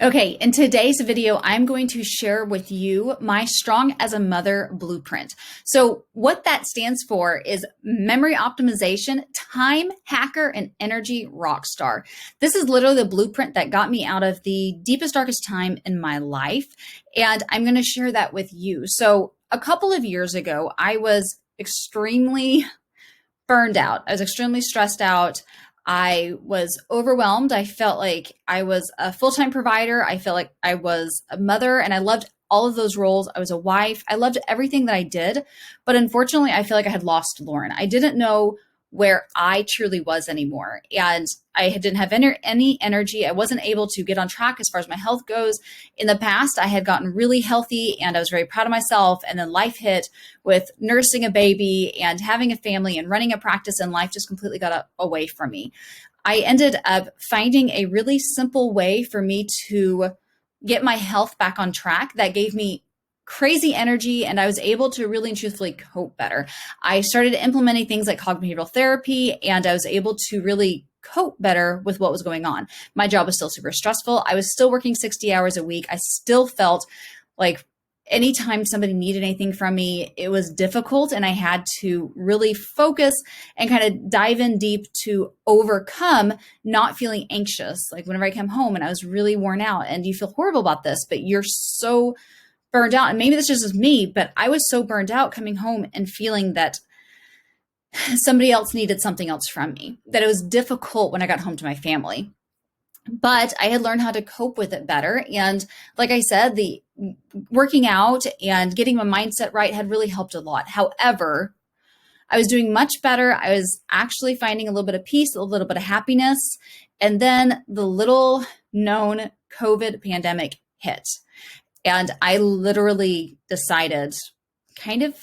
Okay, in today's video, I'm going to share with you my Strong as a Mother blueprint. So, what that stands for is memory optimization, time hacker, and energy rockstar. This is literally the blueprint that got me out of the deepest, darkest time in my life. And I'm going to share that with you. So, a couple of years ago, I was extremely burned out. I was extremely stressed out. I was overwhelmed. I felt like I was a full-time provider. I felt like I was a mother and I loved all of those roles. I was a wife. I loved everything that I did. But unfortunately, I feel like I had lost Lauren. I didn't know where I truly was anymore. And I didn't have any energy. I wasn't able to get on track as far as my health goes. In the past, I had gotten really healthy and I was very proud of myself. And then life hit with nursing a baby and having a family and running a practice, and life just completely got away from me. I ended up finding a really simple way for me to get my health back on track that gave me crazy energy, and I was able to really and truthfully cope better. I started implementing things like cognitive behavioral therapy, and I was able to really cope better with what was going on. My job was still super stressful. I was still working 60 hours a week. I still felt like anytime somebody needed anything from me, it was difficult, and I had to really focus and kind of dive in deep to overcome not feeling anxious. Like whenever I came home and I was really worn out, and you feel horrible about this, but you're so burned out. And maybe this just is me, but I was so burned out coming home and feeling that somebody else needed something else from me, that it was difficult when I got home to my family. But I had learned how to cope with it better. And like I said, the working out and getting my mindset right had really helped a lot. However, I was doing much better. I was actually finding a little bit of peace, a little bit of happiness. And then the little known COVID pandemic hit. And I literally decided, kind of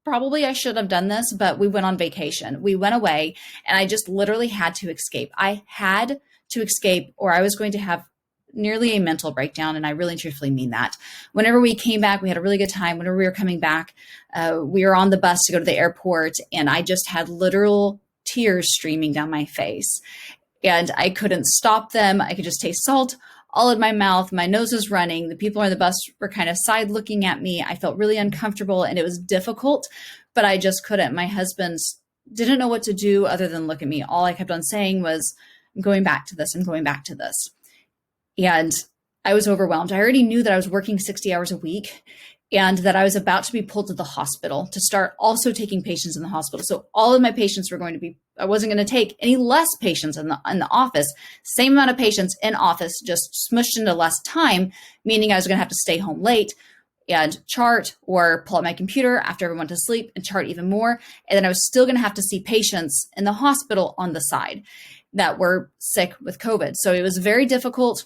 probably I should have done this, but we went on vacation. We went away and I just literally had to escape. I had to escape or I was going to have nearly a mental breakdown. And I really truthfully mean that. Whenever we came back, we had a really good time. Whenever we were coming back, we were on the bus to go to the airport and I just had literal tears streaming down my face. And I couldn't stop them. I could just taste salt all in my mouth. My nose was running. The people on the bus were kind of side looking at me. I felt really uncomfortable and it was difficult, but I just couldn't. My husband didn't know what to do other than look at me. All I kept on saying was, I'm going back to this. I'm going back to this. And I was overwhelmed. I already knew that I was working 60 hours a week and that I was about to be pulled to the hospital to start also taking patients in the hospital. So all of my patients were going to be, I wasn't going to take any less patients in the office, same amount of patients in office, just smushed into less time, meaning I was going to have to stay home late and chart or pull out my computer after everyone went to sleep and chart even more. And then I was still going to have to see patients in the hospital on the side that were sick with COVID. So it was very difficult.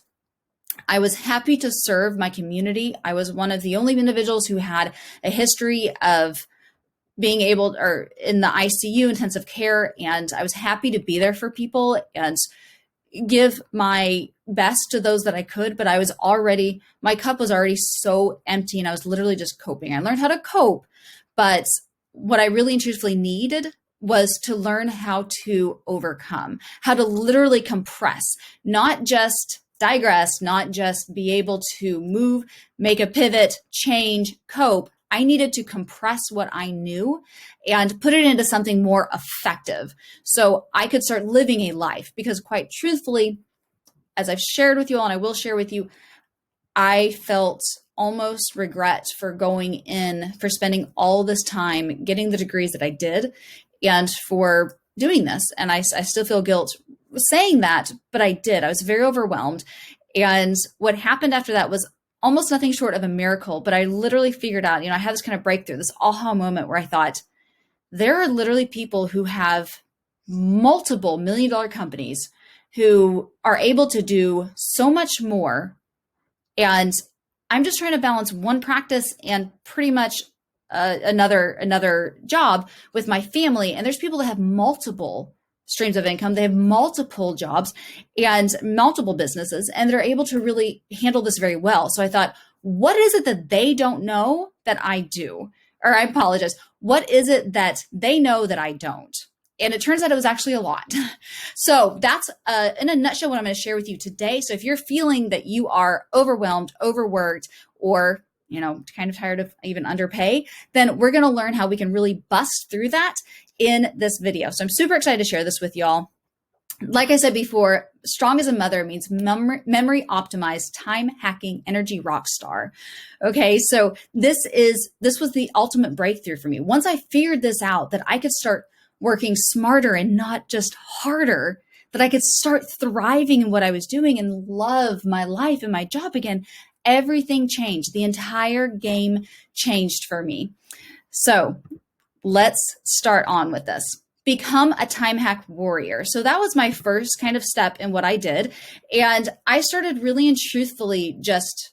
I was happy to serve my community. I was one of the only individuals who had a history of being able, or in the ICU, intensive care, and I was happy to be there for people and give my best to those that I could, but I was already, my cup was already so empty and I was literally just coping. I learned how to cope, but what I really and truthfully needed was to learn how to overcome, how to literally compress, not just digress, not just be able to move, make a pivot, change, cope. I needed to compress what I knew and put it into something more effective so I could start living a life. Because quite truthfully, as I've shared with you all, and I will share with you, I felt almost regret for for spending all this time getting the degrees that I did and for doing this. And I still feel guilt saying that, but I did. I was very overwhelmed. And what happened after that was almost nothing short of a miracle, but I literally figured out, I had this kind of breakthrough, this aha moment where I thought, there are literally people who have multiple $1 million companies who are able to do so much more. And I'm just trying to balance one practice and pretty much another job with my family. And there's people that have multiple streams of income. They have multiple jobs and multiple businesses, and they're able to really handle this very well. So I thought, what is it that they don't know that I do? Or I apologize. What is it that they know that I don't? And it turns out it was actually a lot. So that's in a nutshell what I'm going to share with you today. So if you're feeling that you are overwhelmed, overworked, or kind of tired of even underpay, then we're going to learn how we can really bust through that in this video. So I'm super excited to share this with y'all. Like I said before, strong as a mother means memory optimized, time hacking, energy rock star. Okay, so this was the ultimate breakthrough for me. Once I figured this out, that I could start working smarter and not just harder, that I could start thriving in what I was doing and love my life and my job again, everything changed. The entire game changed for me. So let's start on with this. Become a time hack warrior. So that was my first kind of step in what I did. And I started really and truthfully just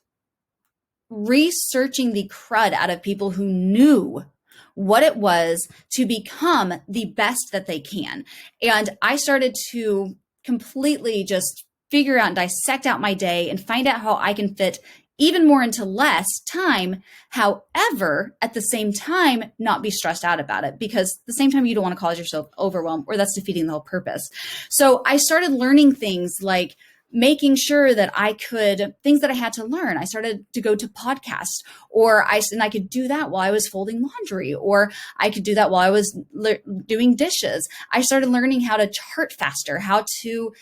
researching the crud out of people who knew what it was to become the best that they can. And I started to completely just figure out and dissect out my day and find out how I can fit even more into less time. However, at the same time, not be stressed out about it, because at the same time, you don't want to cause yourself overwhelmed, or that's defeating the whole purpose. So I started learning things like making sure that things that I had to learn. I started to go to podcasts, and I could do that while I was folding laundry, or I could do that while I was doing dishes. I started learning how to chart faster, how to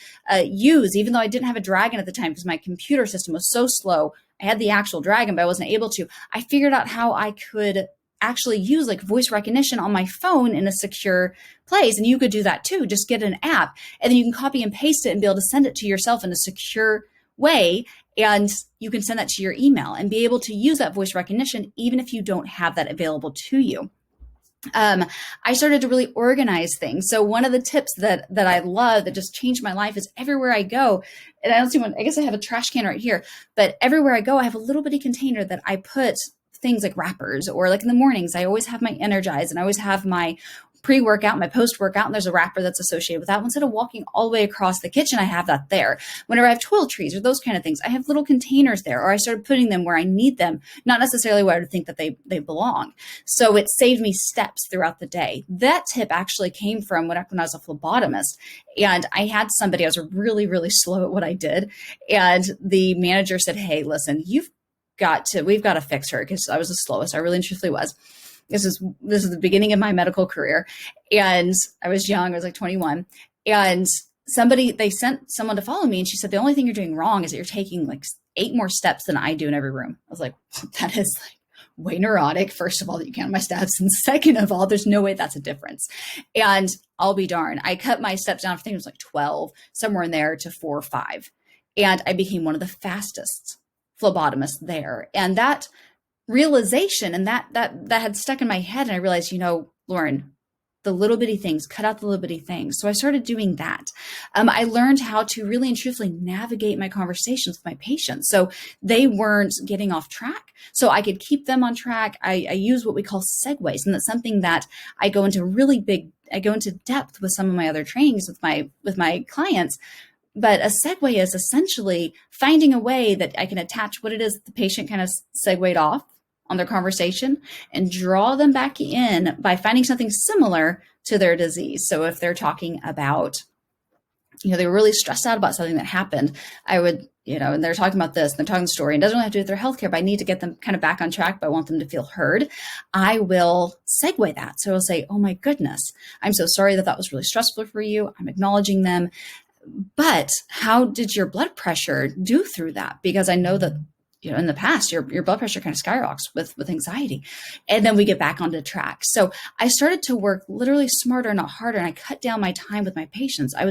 use, even though I didn't have a Dragon at the time because my computer system was so slow. I had the actual Dragon, but I wasn't able to. I figured out how I could actually use like voice recognition on my phone in a secure place. And you could do that too. Just get an app, and then you can copy and paste it and be able to send it to yourself in a secure way. And you can send that to your email and be able to use that voice recognition, even if you don't have that available to you. I started to really organize things. So one of the tips that I love that just changed my life is everywhere I go, and I don't see one, I guess I have a trash can right here, but everywhere I go, I have a little bitty container that I put things like wrappers, or like in the mornings, I always have my Energize, and I always have my pre-workout, my post-workout, and there's a wrapper that's associated with that. Instead of walking all the way across the kitchen, I have that there. Whenever I have toiletries or those kind of things, I have little containers there, or I started putting them where I need them, not necessarily where I would think that they belong. So it saved me steps throughout the day. That tip actually came from when I was a phlebotomist, and I had somebody, I was really, really slow at what I did. And the manager said, "Hey, listen, we've got to fix her," because I was the slowest. I really and truthfully was. This is the beginning of my medical career. And I was young, I was like 21. And they sent someone to follow me, and she said, "The only thing you're doing wrong is that you're taking like 8 more steps than I do in every room." I was like, that is like way neurotic. First of all, that you count my steps. And second of all, there's no way that's a difference. And I'll be darned, I cut my steps down, I think it was like 12, somewhere in there, to 4 or 5. And I became one of the fastest phlebotomists there. And that realization, and that had stuck in my head, and I realized, Lauren, the little bitty things, cut out the little bitty things. So I started doing that. I learned how to really and truthfully navigate my conversations with my patients, so they weren't getting off track, so I could keep them on track. I use what we call segues, and that's something that I go into depth with some of my other trainings with my clients. But a segue is essentially finding a way that I can attach what it is that the patient kind of segued off on their conversation and draw them back in by finding something similar to their disease. So if they're talking about, they were really stressed out about something that happened, I would, and they're talking about this, and they're talking the story, and it doesn't really have to do with their healthcare, but I need to get them kind of back on track, but I want them to feel heard. I will segue that. So I'll say, "Oh my goodness, I'm so sorry that was really stressful for you. I'm acknowledging them. But how did your blood pressure do through that? Because I know that, in the past, your blood pressure kind of skyrockets with anxiety." And then we get back onto track. So I started to work literally smarter, not harder. And I cut down my time with my patients. I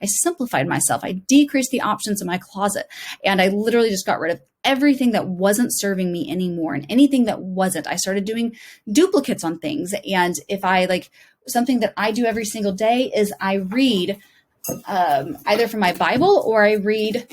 simplified myself. I decreased the options in my closet. And I literally just got rid of everything that wasn't serving me anymore. And anything that wasn't, I started doing duplicates on things. And if something that I do every single day is I read either from my Bible, or I read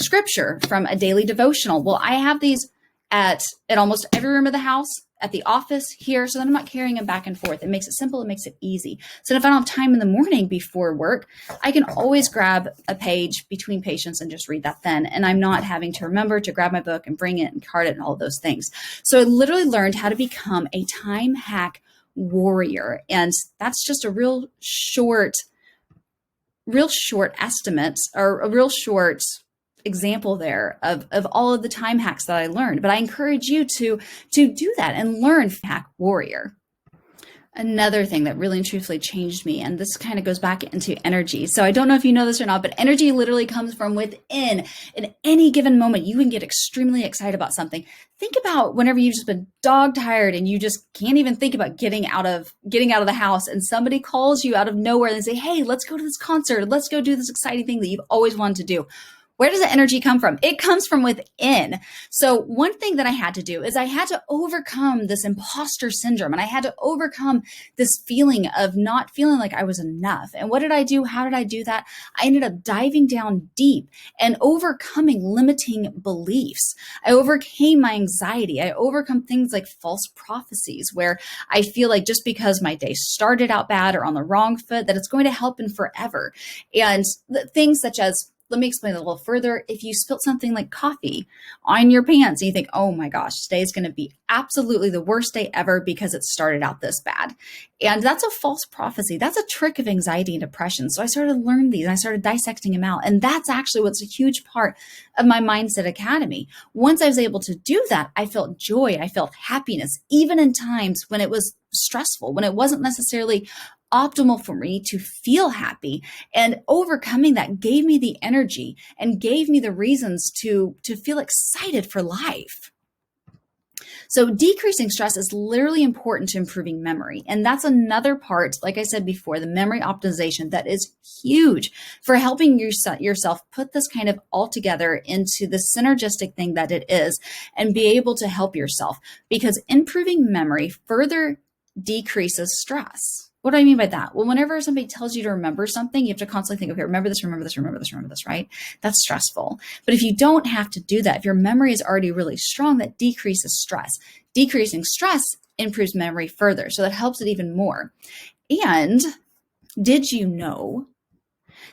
scripture from a daily devotional. Well, I have these at almost every room of the house, at the office, here, so that I'm not carrying them back and forth. It makes it simple. It makes it easy. So if I don't have time in the morning before work, I can always grab a page between patients and just read that then. And I'm not having to remember to grab my book and bring it and card it and all of those things. So I literally learned how to become a time hack warrior. And that's just a real short estimate, or a real short example there of all of the time hacks that I learned. But I encourage you to do that and learn hack warrior. Another thing that really and truthfully changed me, and this kind of goes back into energy. So I don't know if you know this or not, but energy literally comes from within. In any given moment, you can get extremely excited about something. Think about whenever you've just been dog tired and you just can't even think about getting out of the house, and somebody calls you out of nowhere and they say, hey, let's go to this concert. Let's go do this exciting thing that you've always wanted to do. Where does the energy come from? It comes from within. So one thing that I had to do is I had to overcome this imposter syndrome, and I had to overcome this feeling of not feeling like I was enough. And what did I do? How did I do that? I ended up diving down deep and overcoming limiting beliefs. I overcame my anxiety. I overcome things like false prophecies, where I feel like just because my day started out bad or on the wrong foot, that it's going to happen forever. And things such as, let me explain a little further. If you spilt something like coffee on your pants and you think, oh my gosh, today is going to be absolutely the worst day ever because it started out this bad. And that's a false prophecy. That's a trick of anxiety and depression. So I started learning these and I started dissecting them out. And that's actually what's a huge part of my Mindset Academy. Once I was able to do that, I felt joy. I felt happiness, even in times when it was stressful, when it wasn't necessarily optimal for me to feel happy. And overcoming that gave me the energy and gave me the reasons to feel excited for life. So decreasing stress is literally important to improving memory. And that's another part, like I said before, the memory optimization, that is huge for helping yourself put this kind of all together into the synergistic thing that it is, and be able to help yourself, because improving memory further decreases stress. What do I mean by that? Well, whenever somebody tells you to remember something, you have to constantly think, okay, remember this, remember this, remember this, remember this, right? That's stressful. But if you don't have to do that, if your memory is already really strong, that decreases stress. Decreasing stress improves memory further. So that helps it even more. And did you know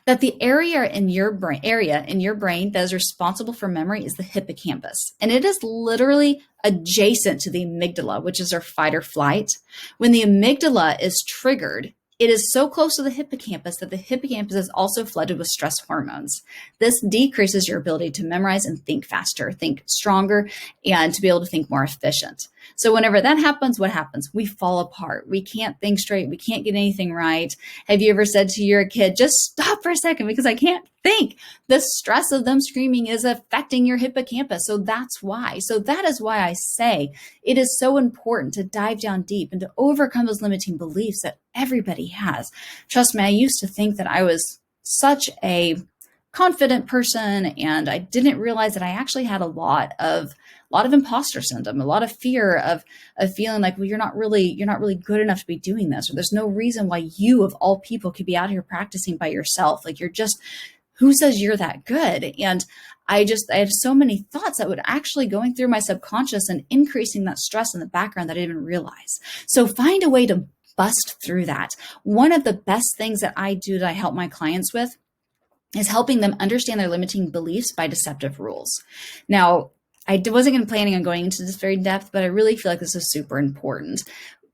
that the area in your brain that is responsible for memory is the hippocampus? And it is literally adjacent to the amygdala, which is our fight or flight. When the amygdala is triggered, it is so close to the hippocampus that the hippocampus is also flooded with stress hormones. This decreases your ability to memorize and think faster, think stronger, and to be able to think more efficient. So whenever that happens, what happens? We fall apart. We can't think straight. We can't get anything right. Have you ever said to your kid, just stop for a second because I can't think? The stress of them screaming is affecting your hippocampus. So that's why. So that is why I say it is so important to dive down deep and to overcome those limiting beliefs that everybody has. Trust me, I used to think that I was such a confident person, and I didn't realize that I actually had a lot of imposter syndrome, a lot of fear of feeling like, well, you're not really good enough to be doing this, or there's no reason why you of all people could be out here practicing by yourself. Like, you're just, who says you're that good? And I had so many thoughts that would actually going through my subconscious and increasing that stress in the background that I didn't even realize. So find a way to bust through that. One of the best things that I do, that I help my clients with, is helping them understand their limiting beliefs by deceptive rules. Now, I wasn't planning on going into this very depth, but I really feel like this is super important.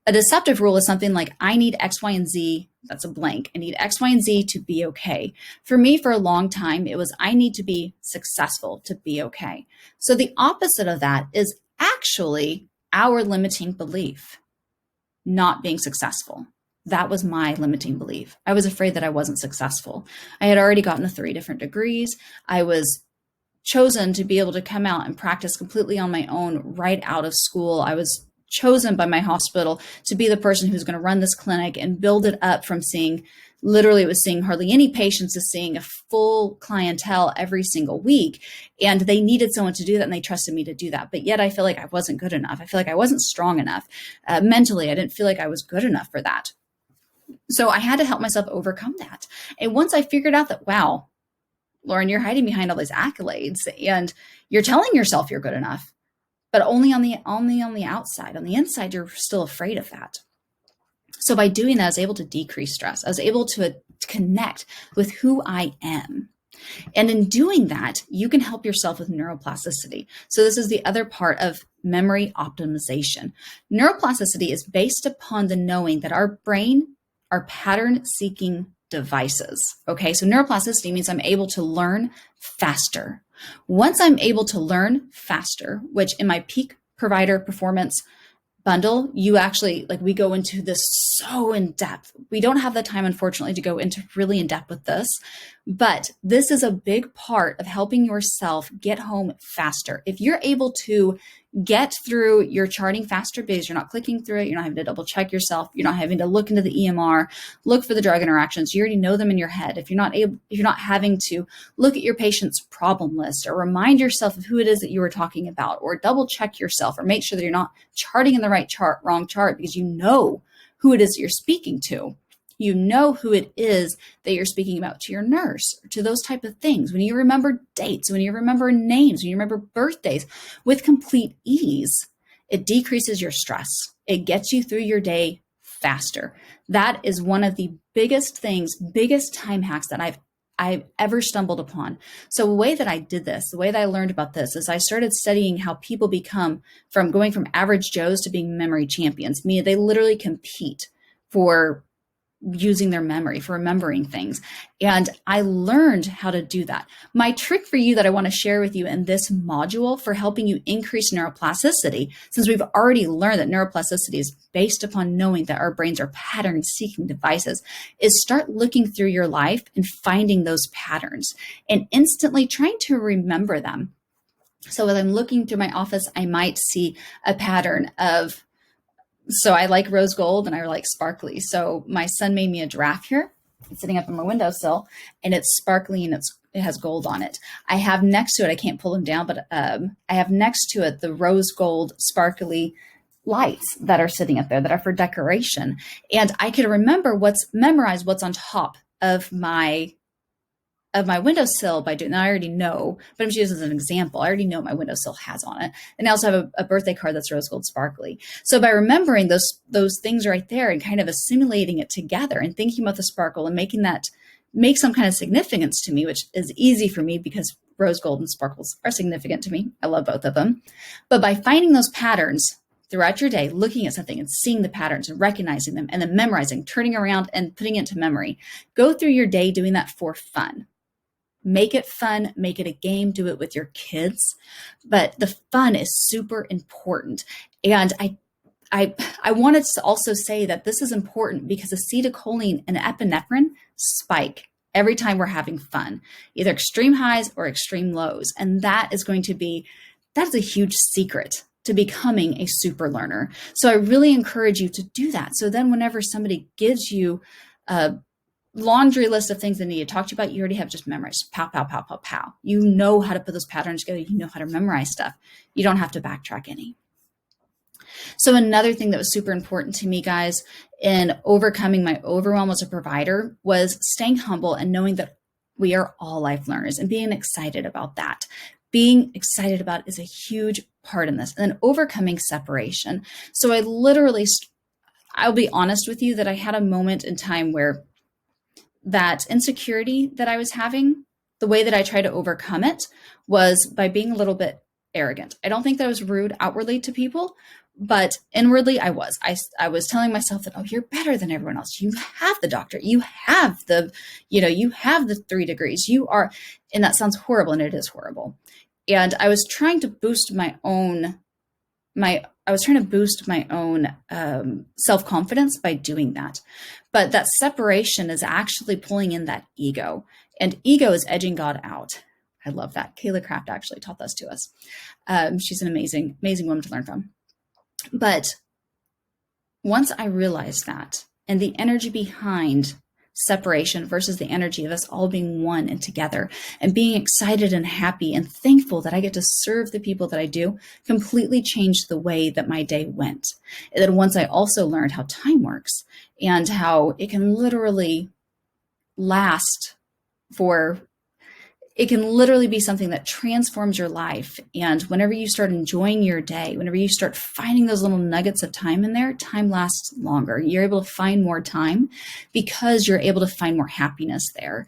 A deceptive rule is something like, I need X, Y, and Z. That's a blank. I need X, Y, and Z to be okay. For me, for a long time, it was, I need to be successful to be okay. So the opposite of that is actually our limiting belief, not being successful. That was my limiting belief. I was afraid that I wasn't successful. I had already gotten 3 different degrees. I was chosen to be able to come out and practice completely on my own right out of school. I was chosen by my hospital to be the person who's going to run this clinic and build it up from seeing hardly any patients to seeing a full clientele every single week. And they needed someone to do that, and they trusted me to do that. But yet I feel like I wasn't good enough. I feel like I wasn't strong enough. Mentally, I didn't feel like I was good enough for that. So I had to help myself overcome that. And once I figured out that, wow, Lauren, you're hiding behind all these accolades and you're telling yourself you're good enough, but only on the outside. On the inside, you're still afraid of that. So by doing that, I was able to decrease stress. I was able to connect with who I am. And in doing that, you can help yourself with neuroplasticity. So this is the other part of memory optimization. Neuroplasticity is based upon the knowing that our brain are pattern-seeking devices. Okay, so neuroplasticity means I'm able to learn faster. Once I'm able to learn faster, which in my peak provider performance bundle, you actually, like, we go into this so in depth. We don't have the time, unfortunately, to go into really in depth with this, but this is a big part of helping yourself get home faster. If you're able to get through your charting faster because you're not clicking through it, you're not having to double check yourself, you're not having to look into the EMR, look for the drug interactions, you already know them in your head. If you're not having to look at your patient's problem list or remind yourself of who it is that you were talking about, or double check yourself, or make sure that you're not charting in the right chart, wrong chart, because you know who it is that you're speaking to. You know who it is that you're speaking about to your nurse, or to those type of things. When you remember dates, when you remember names, when you remember birthdays with complete ease, it decreases your stress. It gets you through your day faster. That is one of the biggest things, biggest time hacks that I've ever stumbled upon. So the way that I did this, the way that I learned about this, is I started studying how people become going from average Joes to being memory champions. Meaning they literally compete for using their memory, for remembering things. And I learned how to do that. My trick for you that I want to share with you in this module for helping you increase neuroplasticity, since we've already learned that neuroplasticity is based upon knowing that our brains are pattern-seeking devices, is start looking through your life and finding those patterns and instantly trying to remember them. So when I'm looking through my office, I might see a pattern of, so I like rose gold and I like sparkly. So my son made me a giraffe here. It's sitting up on my windowsill and it's sparkly and it has gold on it. I have next to it, I can't pull them down, but I have next to it the rose gold sparkly lights that are sitting up there that are for decoration. And I could memorize what's on top of my windowsill by doing that. I already know, but I'm just using as an example. I already know my windowsill has on it. And I also have a birthday card that's rose gold sparkly. So by remembering those things right there and kind of assimilating it together and thinking about the sparkle and making that make some kind of significance to me, which is easy for me because rose gold and sparkles are significant to me. I love both of them. But by finding those patterns throughout your day, looking at something and seeing the patterns and recognizing them and then memorizing, turning around and putting it into memory, go through your day doing that for fun. Make it fun, make it a game, do it with your kids. But the fun is super important. And I wanted to also say that this is important because acetylcholine and epinephrine spike every time we're having fun, either extreme highs or extreme lows. And that's a huge secret to becoming a super learner. So I really encourage you to do that. So then whenever somebody gives you a laundry list of things they need to talk to you about, you already have just memorized. Pow, pow, pow, pow, pow. You know how to put those patterns together. You know how to memorize stuff. You don't have to backtrack any. So another thing that was super important to me, guys, in overcoming my overwhelm as a provider was staying humble and knowing that we are all life learners and being excited about that. Being excited about it is a huge part in this. And then overcoming separation. So I'll be honest with you that I had a moment in time where that insecurity that I was having, the way that I tried to overcome it was by being a little bit arrogant. I don't think that I was rude outwardly to people, but inwardly I was. I was telling myself that, oh, you're better than everyone else. You have the doctorate. You have you have the 3 degrees. You are, and that sounds horrible, and it is horrible. And I was trying to boost my own self-confidence by doing that. But that separation is actually pulling in that ego, and ego is edging God out. I love that. Kayla Kraft actually taught this to us. She's an amazing, amazing woman to learn from. But once I realized that and the energy behind separation versus the energy of us all being one and together and being excited and happy and thankful that I get to serve the people that I do, completely changed the way that my day went. And then once I also learned how time works and how it can literally it can literally be something that transforms your life. And whenever you start enjoying your day, whenever you start finding those little nuggets of time in there, time lasts longer. You're able to find more time because you're able to find more happiness there.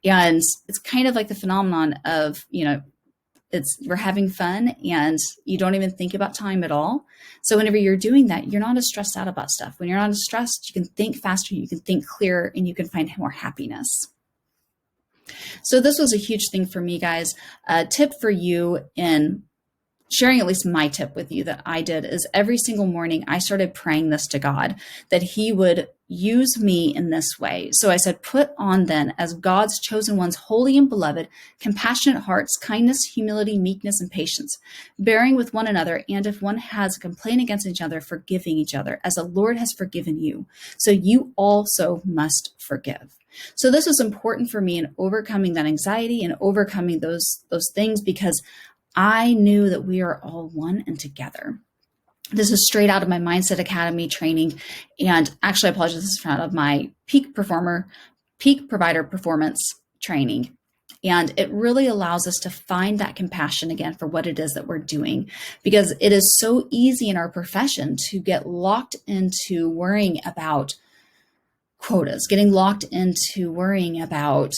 And it's kind of like the phenomenon of, we're having fun and you don't even think about time at all. So whenever you're doing that, you're not as stressed out about stuff. When you're not as stressed, you can think faster, you can think clearer, and you can find more happiness. So this was a huge thing for me, guys. A tip for you in sharing at least my tip with you that I did is every single morning I started praying this to God, that he would use me in this way. So I said, put on then as God's chosen ones, holy and beloved, compassionate hearts, kindness, humility, meekness, and patience, bearing with one another. And if one has a complaint against each other, forgiving each other as the Lord has forgiven you. So you also must forgive. So this was important for me in overcoming that anxiety and overcoming those things, because I knew that we are all one and together. This is straight out of my Mindset Academy training. And actually, I apologize, this is out of my peak provider performance training. And it really allows us to find that compassion again for what it is that we're doing, because it is so easy in our profession to get locked into worrying about quotas, getting locked into worrying about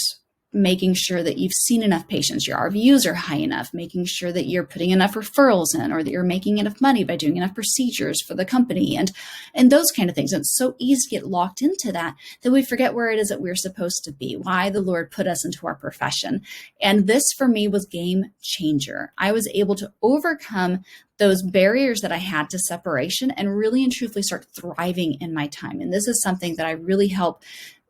making sure that you've seen enough patients, your RVUs are high enough, making sure that you're putting enough referrals in, or that you're making enough money by doing enough procedures for the company, and those kind of things. And it's so easy to get locked into that we forget where it is that we're supposed to be, why the Lord put us into our profession. And this for me was game changer. I was able to overcome those barriers that I had to separation and really and truthfully start thriving in my time. And this is something that I really help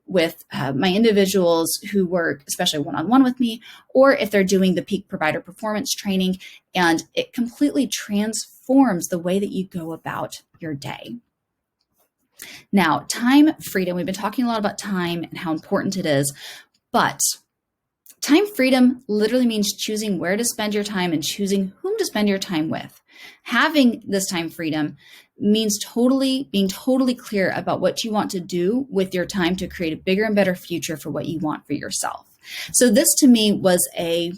with my individuals who work, especially one-on-one with me, or if they're doing the peak provider performance training, and it completely transforms the way that you go about your day. Now, time freedom, we've been talking a lot about time and how important it is, but time freedom literally means choosing where to spend your time and choosing whom to spend your time with. Having this time freedom means being totally clear about what you want to do with your time to create a bigger and better future for what you want for yourself. So this to me was a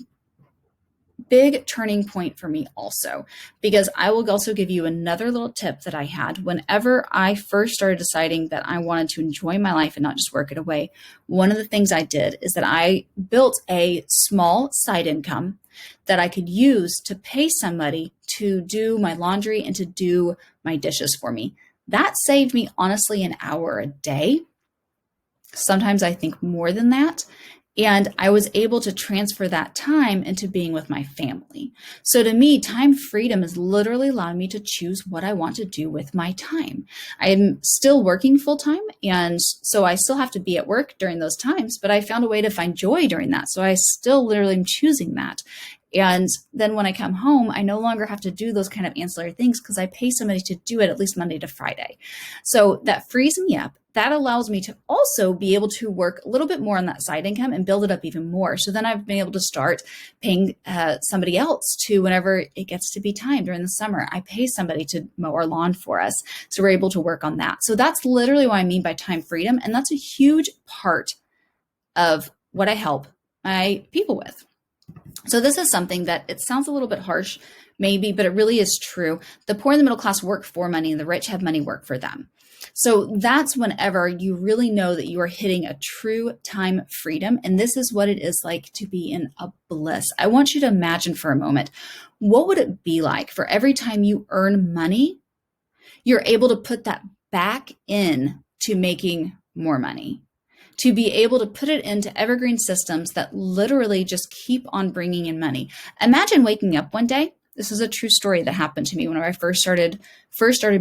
big turning point for me also, because I will also give you another little tip that I had whenever I first started deciding that I wanted to enjoy my life and not just work it away. One of the things I did is that I built a small side income that I could use to pay somebody to do my laundry and to do my dishes for me. That saved me honestly an hour a day. Sometimes I think more than that. And I was able to transfer that time into being with my family. So to me, time freedom is literally allowing me to choose what I want to do with my time. I'm still working full time, and so I still have to be at work during those times, but I found a way to find joy during that. So I still literally am choosing that. And then when I come home, I no longer have to do those kind of ancillary things because I pay somebody to do it at least Monday to Friday. So that frees me up. That allows me to also be able to work a little bit more on that side income and build it up even more. So then I've been able to start paying somebody else to, whenever it gets to be time during the summer, I pay somebody to mow our lawn for us. So we're able to work on that. So that's literally what I mean by time freedom. And that's a huge part of what I help my people with. So this is something that it sounds a little bit harsh, maybe, but it really is true. The poor and the middle class work for money, and the rich have money work for them. So that's whenever you really know that you are hitting a true time freedom. And this is what it is like to be in a bliss. I want you to imagine for a moment, what would it be like for every time you earn money, you're able to put that back in to making more money, to be able to put it into evergreen systems that literally just keep on bringing in money. Imagine waking up one day. This is a true story that happened to me when I first started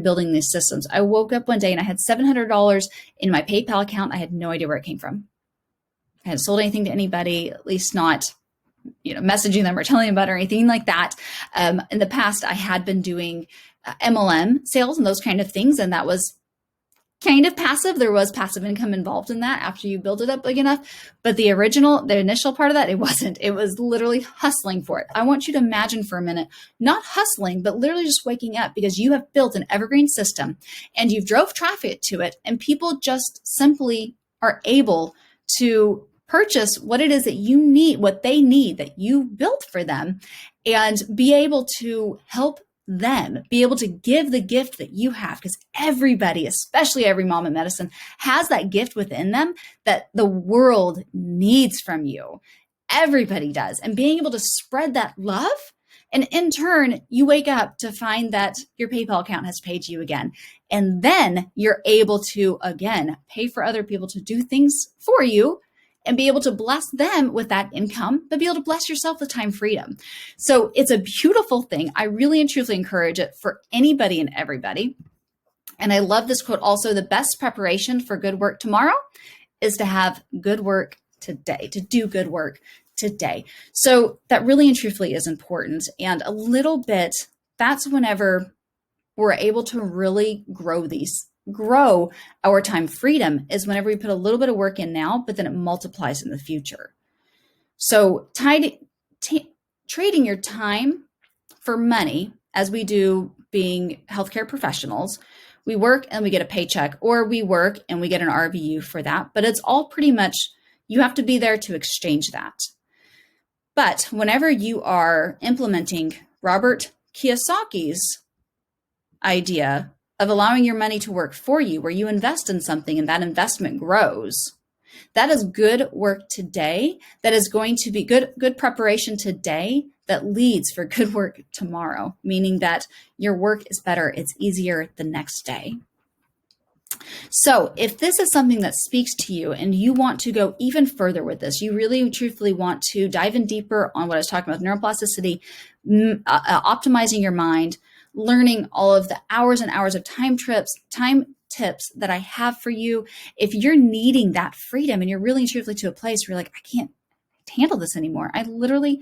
building these systems. I woke up one day and I had $700 in my PayPal account. I had no idea where it came from. I hadn't sold anything to anybody, at least not, messaging them or telling them about it or anything like that. In the past, I had been doing MLM sales and those kind of things, and that was kind of passive. There was passive income involved in that after you build it up big enough. But the initial part of that, it wasn't. It was literally hustling for it. I want you to imagine for a minute, not hustling, but literally just waking up because you have built an evergreen system and you've drove traffic to it, and people just simply are able to purchase what it is that you need, what they need that you built for them, and be able to help them, be able to give the gift that you have, because everybody, especially every mom in medicine, has that gift within them that the world needs from you. Everybody does. And being able to spread that love, and in turn, you wake up to find that your PayPal account has paid you again. And then you're able to, again, pay for other people to do things for you and be able to bless them with that income, but be able to bless yourself with time freedom. So it's a beautiful thing. I really and truly encourage it for anybody and everybody. And I love this quote also: the best preparation for good work tomorrow is to have good work today, to do good work today. So that really and truthfully is important. And a little bit, that's whenever we're able to really grow our time freedom, is whenever we put a little bit of work in now, but then it multiplies in the future. So trading your time for money, as we do being healthcare professionals, we work and we get a paycheck, or we work and we get an RVU for that. But it's all pretty much, you have to be there to exchange that. But whenever you are implementing Robert Kiyosaki's idea of allowing your money to work for you, where you invest in something and that investment grows, that is good work today. That is going to be good preparation today that leads for good work tomorrow, meaning that your work is better, it's easier the next day. So if this is something that speaks to you and you want to go even further with this, you really truthfully want to dive in deeper on what I was talking about, neuroplasticity, optimizing your mind, learning all of the hours and hours of time tips that I have for you. If you're needing that freedom and you're really truthfully to a place where you're like, I can't handle this anymore, I literally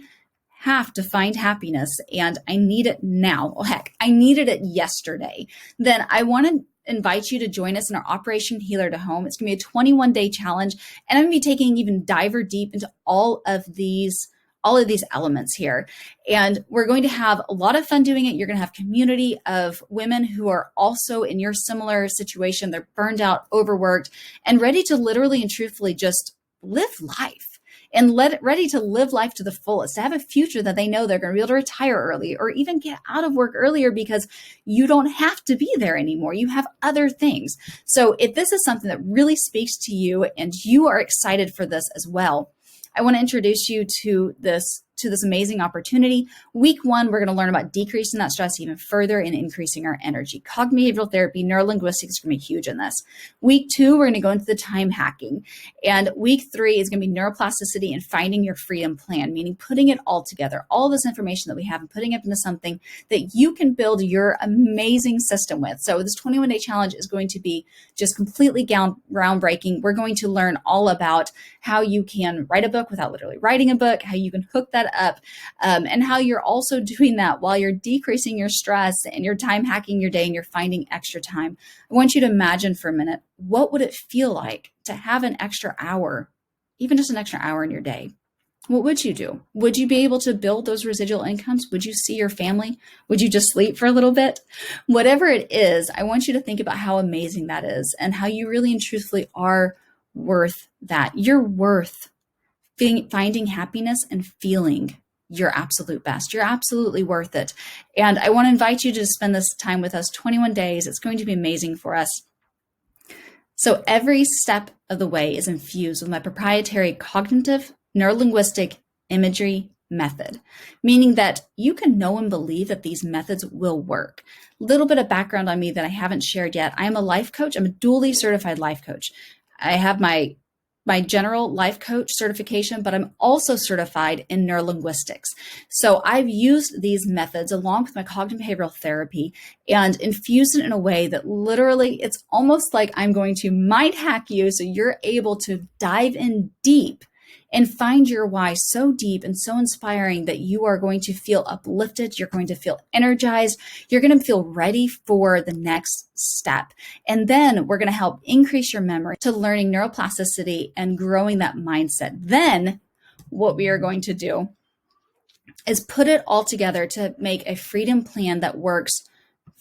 have to find happiness and I need it now. Oh, heck, I needed it yesterday. Then I want to invite you to join us in our Operation Healer to Home. It's going to be a 21-day challenge, and I'm going to be taking even diver deep into all of these elements here. And we're going to have a lot of fun doing it. You're going to have community of women who are also in your similar situation. They're burned out, overworked, and ready to literally and truthfully just live life. And ready to live life to the fullest, to have a future that they know they're going to be able to retire early or even get out of work earlier, because you don't have to be there anymore. You have other things. So if this is something that really speaks to you and you are excited for this as well, I want to introduce you to this amazing opportunity. Week 1, we're going to learn about decreasing that stress even further and increasing our energy. Cognitive behavioral therapy, NeuralLinguistic is going to be huge in this. Week 2, we're going to go into the time hacking. And week 3 is going to be neuroplasticity and finding your freedom plan, meaning putting it all together, all this information that we have and putting it into something that you can build your amazing system with. So this 21-day challenge is going to be just completely groundbreaking. We're going to learn all about how you can write a book without literally writing a book, how you can hook that up, and how you're also doing that while you're decreasing your stress and you're time hacking your day and you're finding extra time. I want you to imagine for a minute, what would it feel like to have an extra hour, even just an extra hour in your day? What would you do? Would you be able to build those residual incomes? Would you see your family? Would you just sleep for a little bit? Whatever it is, I want you to think about how amazing that is and how you really and truthfully are worth that. You're worth finding happiness and feeling your absolute best. You're absolutely worth it. And I want to invite you to spend this time with us, 21 days. It's going to be amazing for us. So every step of the way is infused with my proprietary cognitive, neurolinguistic imagery method, meaning that you can know and believe that these methods will work. A little bit of background on me that I haven't shared yet. I am a life coach. I'm a dually certified life coach. I have my general life coach certification, but I'm also certified in neurolinguistics. So I've used these methods along with my cognitive behavioral therapy and infused it in a way that literally it's almost like I'm going to mind hack you so you're able to dive in deep and find your why so deep and so inspiring that you are going to feel uplifted. You're going to feel energized. You're going to feel ready for the next step. And then we're going to help increase your memory to learning neuroplasticity and growing that mindset. Then what we are going to do is put it all together to make a freedom plan that works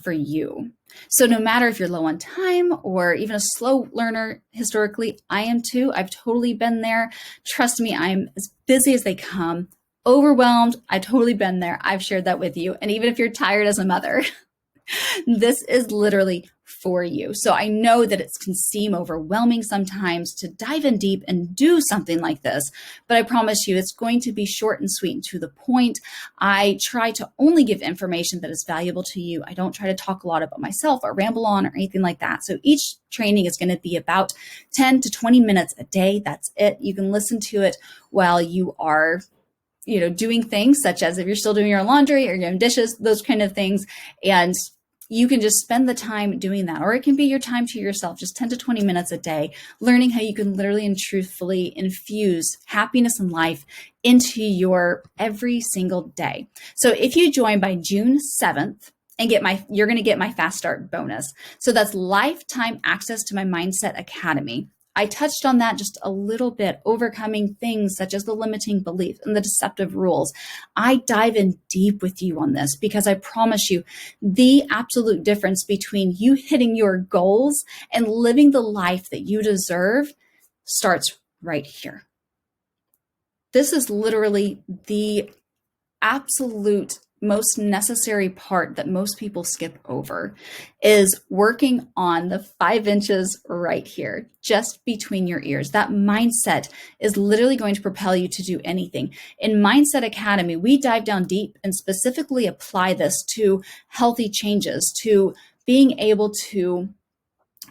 for you. So no matter if you're low on time or even a slow learner, historically, I am too. I've totally been there. Trust me, I'm as busy as they come. overwhelmed, I've totally been there. I've shared that with you. And even if you're tired as a mother, this is literally for you. So I know that it can seem overwhelming sometimes to dive in deep and do something like this, but I promise you it's going to be short and sweet and to the point. I try to only give information that is valuable to you. I don't try to talk a lot about myself or ramble on or anything like that. So each training is going to be about 10 to 20 minutes a day. That's it. You can listen to it while you are doing things such as if you're still doing your laundry or you're doing dishes, those kind of things. And you can just spend the time doing that. Or it can be your time to yourself, just 10 to 20 minutes a day, learning how you can literally and truthfully infuse happiness and life into your every single day. So if you join by June 7th, you're going to get my fast start bonus. So that's lifetime access to my Mindset Academy. I touched on that just a little bit, overcoming things such as the limiting belief and the deceptive rules. I dive in deep with you on this because I promise you the absolute difference between you hitting your goals and living the life that you deserve starts right here. This is literally the absolute most necessary part that most people skip over, is working on the 5 inches right here, just between your ears. That mindset is literally going to propel you to do anything. In Mindset Academy, we dive down deep and specifically apply this to healthy changes, to being able to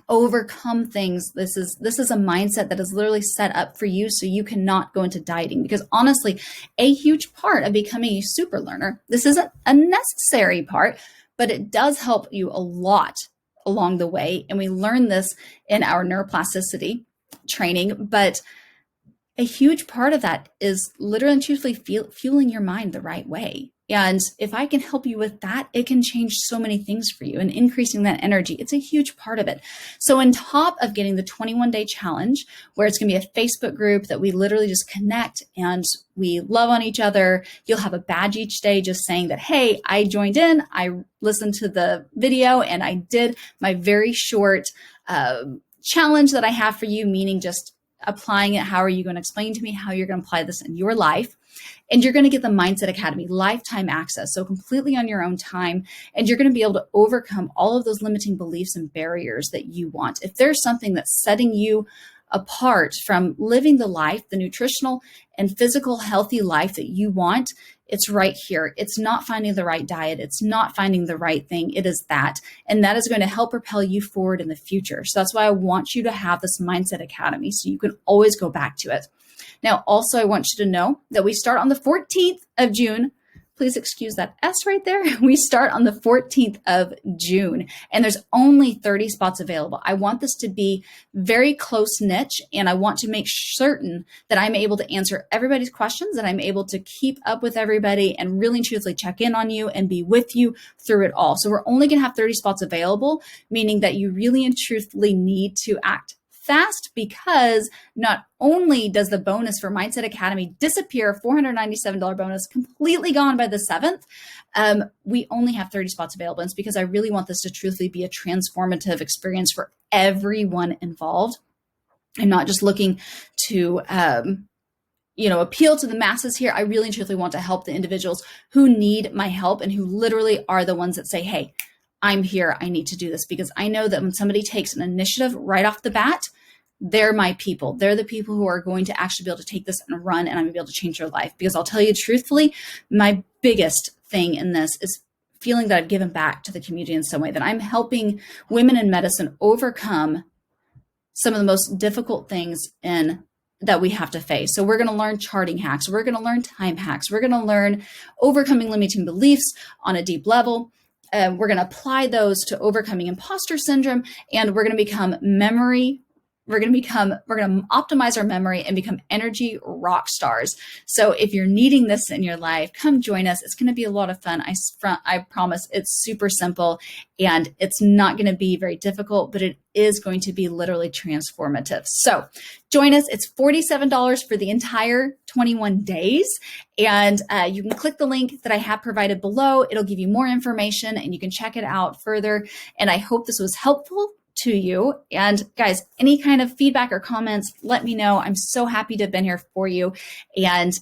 overcome things. This is a mindset that is literally set up for you so you cannot go into dieting, because honestly, a huge part of becoming a super learner, this isn't a necessary part, but it does help you a lot along the way. And we learn this in our neuroplasticity training, but a huge part of that is literally and truthfully fueling your mind the right way. And if I can help you with that, it can change so many things for you, and increasing that energy. It's a huge part of it. So on top of getting the 21-day challenge, where it's going to be a Facebook group that we literally just connect and we love on each other, you'll have a badge each day just saying that, hey, I joined in, I listened to the video, and I did my very short challenge that I have for you, meaning just applying it. How are you going to explain to me how you're going to apply this in your life? And you're going to get the Mindset Academy lifetime access, so completely on your own time. And you're going to be able to overcome all of those limiting beliefs and barriers that you want. If there's something that's setting you apart from living the life, the nutritional and physical healthy life that you want, it's right here. It's not finding the right diet. It's not finding the right thing. It is that. And that is going to help propel you forward in the future. So that's why I want you to have this Mindset Academy, so you can always go back to it. Now, also, I want you to know that we start on the 14th of June. Please excuse that S right there. We start on the 14th of June, and there's only 30 spots available. I want this to be very close niche, and I want to make certain that I'm able to answer everybody's questions, and I'm able to keep up with everybody and really and truthfully check in on you and be with you through it all. So we're only going to have 30 spots available, meaning that you really and truthfully need to act fast, because not only does the bonus for Mindset Academy disappear, $497 bonus, completely gone by the 7th, we only have 30 spots available. And it's because I really want this to truthfully be a transformative experience for everyone involved. I'm not just looking to appeal to the masses here. I really and truthfully want to help the individuals who need my help and who literally are the ones that say, hey, I'm here, I need to do this, because I know that when somebody takes an initiative right off the bat, they're my people. They're the people who are going to actually be able to take this and run, and I'm going to be able to change their life. Because I'll tell you truthfully, my biggest thing in this is feeling that I've given back to the community in some way, that I'm helping women in medicine overcome some of the most difficult things that we have to face. So we're going to learn charting hacks. We're going to learn time hacks. We're going to learn overcoming limiting beliefs on a deep level. We're going to apply those to overcoming imposter syndrome, and we're going to become we're going to optimize our memory and become energy rock stars. So if you're needing this in your life, come join us. It's going to be a lot of fun. I promise. It's super simple, and it's not going to be very difficult, but it is going to be literally transformative. So join us. It's $47 for the entire 21 days. And you can click the link that I have provided below. It'll give you more information, and you can check it out further. And I hope this was helpful to you. And guys, any kind of feedback or comments, let me know. I'm so happy to have been here for you. And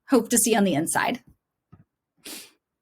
Hope to see you on the inside.